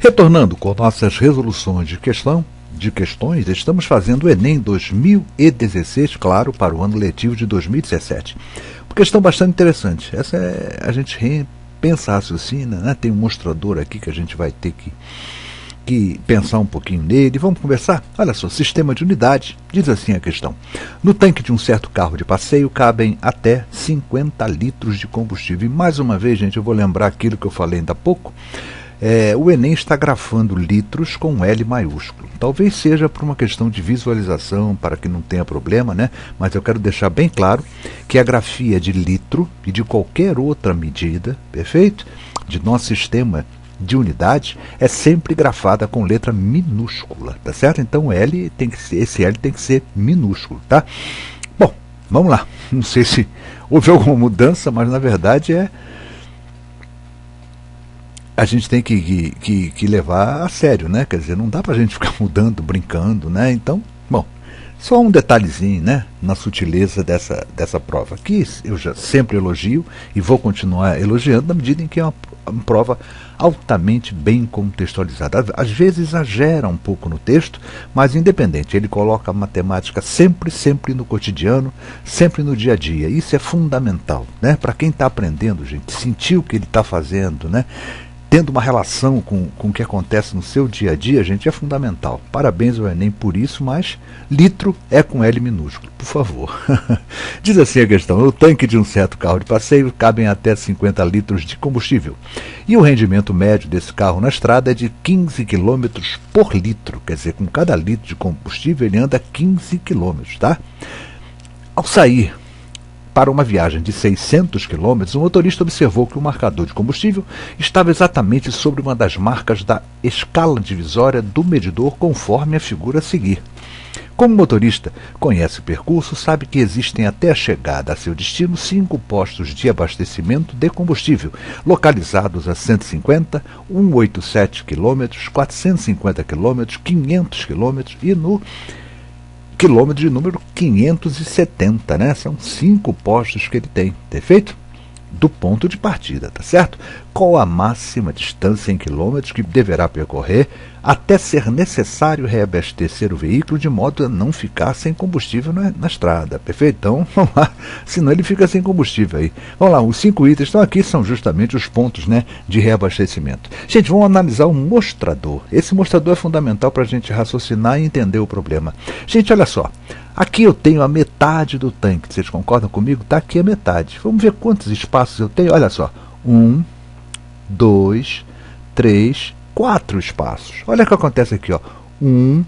Retornando com nossas resoluções de questões, estamos fazendo o Enem 2016, claro, para o ano letivo de 2017. Uma questão bastante interessante. Essa é a gente pensa, raciocina, né? Tem um mostrador aqui que a gente vai ter que pensar um pouquinho nele. Vamos conversar? Olha só, sistema de unidade, diz assim a questão. No tanque de um certo carro de passeio cabem até 50 litros de combustível. E mais uma vez, gente, eu vou lembrar aquilo que eu falei ainda há pouco. O Enem está grafando litros com L maiúsculo. Talvez seja por uma questão de visualização, para que não tenha problema, né? Mas eu quero deixar bem claro que a grafia de litro e de qualquer outra medida, perfeito? De nosso sistema de unidade é sempre grafada com letra minúscula, tá certo? Então esse L tem que ser minúsculo, tá? Bom, vamos lá. Não sei se houve alguma mudança, mas na verdade a gente tem que levar a sério, né? Quer dizer, não dá pra gente ficar mudando, brincando, né? Então, bom, só um detalhezinho, né? Na sutileza dessa prova, que eu já sempre elogio e vou continuar elogiando na medida em que é uma prova altamente bem contextualizada. Às vezes exagera um pouco no texto, mas independente, ele coloca a matemática sempre no cotidiano, sempre no dia a dia. Isso é fundamental, né? Para quem está aprendendo, gente, sentir o que ele está fazendo, né? Tendo uma relação com o que acontece no seu dia a dia, gente, é fundamental. Parabéns ao Enem por isso, mas litro é com L minúsculo, por favor. Diz assim a questão: no tanque de um certo carro de passeio cabem até 50 litros de combustível. E o rendimento médio desse carro na estrada é de 15 km por litro. Quer dizer, com cada litro de combustível ele anda 15 km, tá? Ao sair para uma viagem de 600 km, o motorista observou que o marcador de combustível estava exatamente sobre uma das marcas da escala divisória do medidor, conforme a figura a seguir. Como o motorista conhece o percurso, sabe que existem até a chegada a seu destino 5 postos de abastecimento de combustível, localizados a 150, 187 km, 450 km, 500 km e no quilômetro de número 570, né? São 5 postos que ele tem, perfeito? Do ponto de partida, tá certo? Qual a máxima distância em quilômetros que deverá percorrer até ser necessário reabastecer o veículo de modo a não ficar sem combustível na estrada, perfeito? Então, vamos lá, senão ele fica sem combustível aí. Vamos lá, os 5 itens estão aqui, são justamente os pontos, né, de reabastecimento. Gente, vamos analisar o mostrador. Esse mostrador é fundamental para a gente raciocinar e entender o problema. Gente, olha só. Aqui eu tenho a metade do tanque, vocês concordam comigo? Está aqui a metade. Vamos ver quantos espaços eu tenho. Olha só, 1, 2, 3, 4 espaços. Olha o que acontece aqui, ó. 1,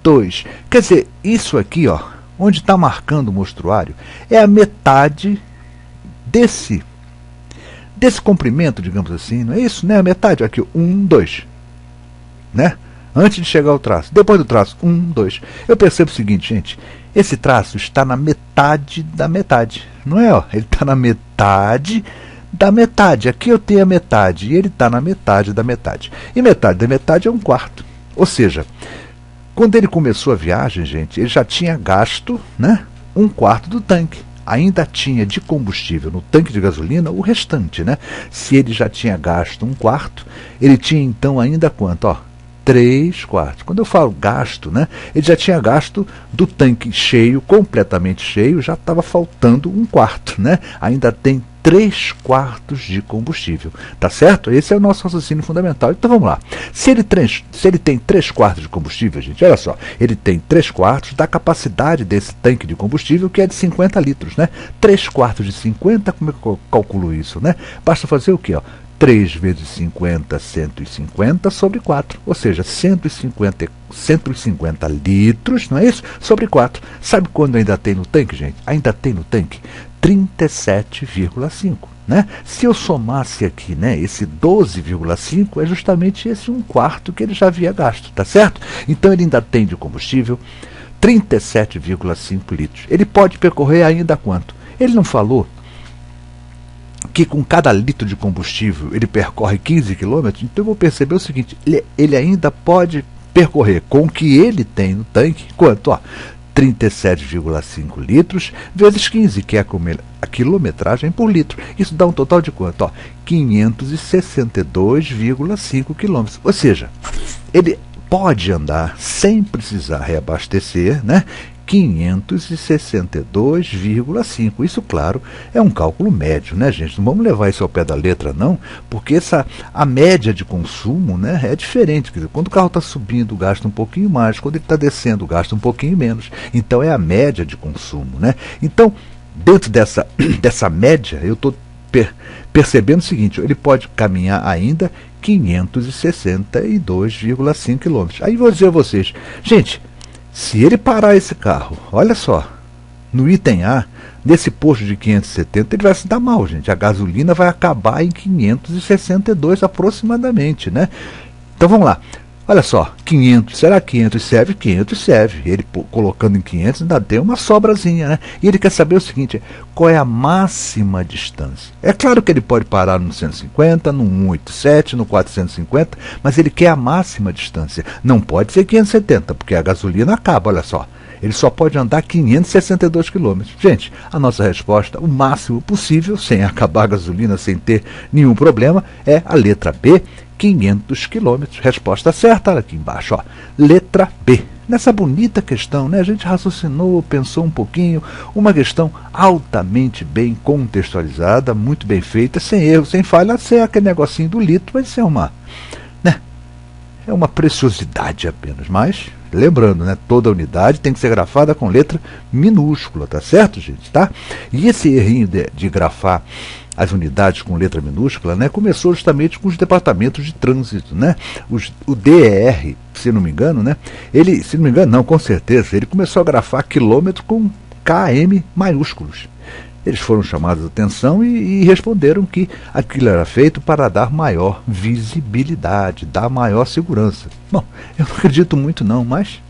2. Quer dizer, isso aqui, ó, onde está marcando o mostruário, é a metade desse comprimento, digamos assim, não é isso? Né? A metade, aqui, 1, 2. Né? Antes de chegar ao traço. Depois do traço, 1, 2. Eu percebo o seguinte, gente. Esse traço está na metade da metade. Não é? Ó? Ele está na metade da metade. Aqui eu tenho a metade e ele está na metade da metade. E metade da metade é 1/4. Ou seja, quando ele começou a viagem, gente, ele já tinha gasto, né, 1/4 do tanque. Ainda tinha de combustível no tanque de gasolina o restante, né? Se ele já tinha gasto 1/4, ele tinha então ainda quanto? Ó, 3/4. Quando eu falo gasto, né, ele já tinha gasto do tanque cheio, completamente cheio, já estava faltando 1/4, né? Ainda tem 3/4 de combustível, tá certo? Esse é o nosso raciocínio fundamental. Então vamos lá. Se ele tem 3/4 de combustível, gente, olha só, ele tem 3/4 da capacidade desse tanque de combustível, que é de 50 litros, né? 3/4 de 50, como é que eu calculo isso, né? Basta fazer o quê, ó? 3 vezes 50, 150 sobre 4, ou seja, 150 litros, não é isso? Sobre 4. Sabe quando ainda tem no tanque, gente? Ainda tem no tanque 37,5. Né? Se eu somasse aqui, né, esse 12,5, é justamente esse 1/4 que ele já havia gasto, tá certo? Então ele ainda tem de combustível 37,5 litros. Ele pode percorrer ainda quanto? Ele não falou que com cada litro de combustível ele percorre 15 km, então eu vou perceber o seguinte, ele ainda pode percorrer com o que ele tem no tanque, quanto? Ó, 37,5 litros vezes 15, que é a quilometragem por litro. Isso dá um total de quanto? 562,5 quilômetros. Ou seja, ele pode andar sem precisar reabastecer, né? 562,5. Isso, claro, é um cálculo médio, né, gente? Não vamos levar isso ao pé da letra, não, porque a média de consumo, né, é diferente. Quer dizer, quando o carro está subindo, gasta um pouquinho mais, quando ele está descendo, gasta um pouquinho menos. Então, é a média de consumo, né? Então, dentro dessa média, eu estou percebendo o seguinte: ele pode caminhar ainda 562,5 quilômetros. Aí vou dizer a vocês, gente, se ele parar esse carro, olha só, no item A, nesse posto de 570, ele vai se dar mal, gente. A gasolina vai acabar em 562 aproximadamente, né? Então vamos lá. Olha só, 500, será que 500 serve? 500 serve. Ele colocando em 500 ainda tem uma sobrazinha, né? E ele quer saber o seguinte: qual é a máxima distância? É claro que ele pode parar no 150, no 187, no 450, mas ele quer a máxima distância. Não pode ser 570, porque a gasolina acaba, olha só. Ele só pode andar 562 quilômetros. Gente, a nossa resposta, o máximo possível, sem acabar a gasolina, sem ter nenhum problema, é a letra B, 500 quilômetros. Resposta certa, olha aqui embaixo, letra B. Nessa bonita questão, né, a gente raciocinou, pensou um pouquinho, uma questão altamente bem contextualizada, muito bem feita, sem erro, sem falha, sem aquele negocinho do litro, mas isso é uma preciosidade apenas. Mas, lembrando, né, toda unidade tem que ser grafada com letra minúscula, tá certo, gente? Tá? E esse errinho de grafar as unidades com letra minúscula, né, começou justamente com os departamentos de trânsito, né? O DER, se não me engano, né? Com certeza, ele começou a grafar quilômetro com KM maiúsculos. Eles foram chamados a atenção e responderam que aquilo era feito para dar maior visibilidade, dar maior segurança. Bom, eu não acredito muito não, mas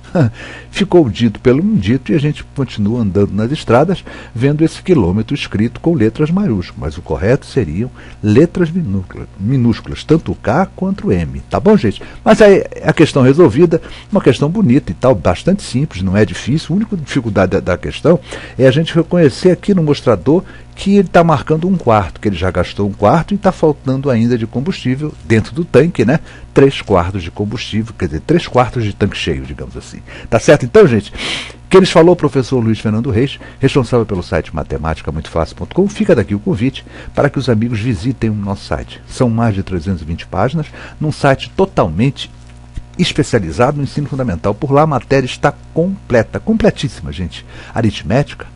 ficou dito pelo dito, e a gente continua andando nas estradas vendo esse quilômetro escrito com letras maiúsculas, mas o correto seriam letras minúsculas, tanto o K quanto o M, tá bom, gente? Mas aí a questão resolvida, uma questão bonita e tal, bastante simples, não é difícil. A única dificuldade da questão é a gente reconhecer aqui no mostrador que ele está marcando um quarto, que ele já gastou um quarto e está faltando ainda de combustível dentro do tanque, né? 3/4 de combustível, quer dizer, 3/4 de tanque cheio, digamos assim. Tá certo então, gente? Que eles falou o professor Luiz Fernando Reis, responsável pelo site matematicamuitofácil.com. Fica daqui o convite para que os amigos visitem o nosso site. São mais de 320 páginas, num site totalmente especializado no ensino fundamental. Por lá a matéria está completa, completíssima, gente. Aritmética,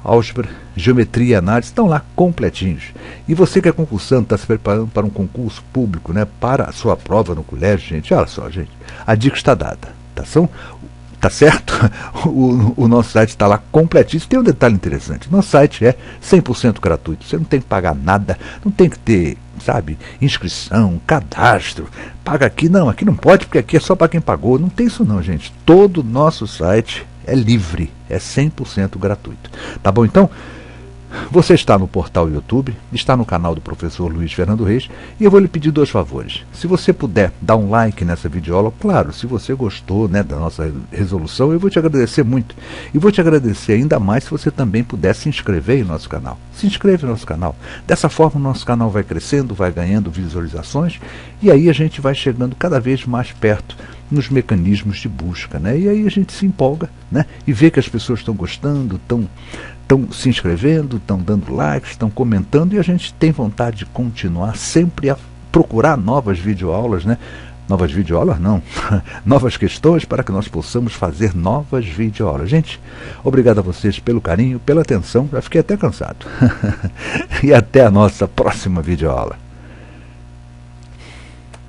álgebra, geometria e análise estão lá completinhos. E você que é concursando, está se preparando para um concurso público, né, para a sua prova no colégio, gente, olha só, gente, a dica está dada. Tá certo? O nosso site está lá completíssimo. Tem um detalhe interessante: nosso site é 100% gratuito. Você não tem que pagar nada, não tem que ter, sabe, inscrição, cadastro. Paga aqui, não, aqui não pode, porque aqui é só para quem pagou. Não tem isso não, gente. Todo o nosso site é livre, é 100% gratuito. Tá bom, então? Você está no portal YouTube, está no canal do professor Luiz Fernando Reis, e eu vou lhe pedir 2 favores. Se você puder dar um like nessa videoaula, claro, se você gostou, né, da nossa resolução, eu vou te agradecer muito. E vou te agradecer ainda mais se você também puder se inscrever em nosso canal. Se inscreve no nosso canal. Dessa forma o nosso canal vai crescendo, vai ganhando visualizações, e aí a gente vai chegando cada vez mais perto nos mecanismos de busca, né? E aí a gente se empolga, né, e vê que as pessoas estão gostando, estão se inscrevendo, estão dando likes, estão comentando, e a gente tem vontade de continuar sempre a procurar novas videoaulas, né? Novas videoaulas não, novas questões para que nós possamos fazer novas videoaulas. Gente, obrigado a vocês pelo carinho, pela atenção, já fiquei até cansado. E até a nossa próxima videoaula.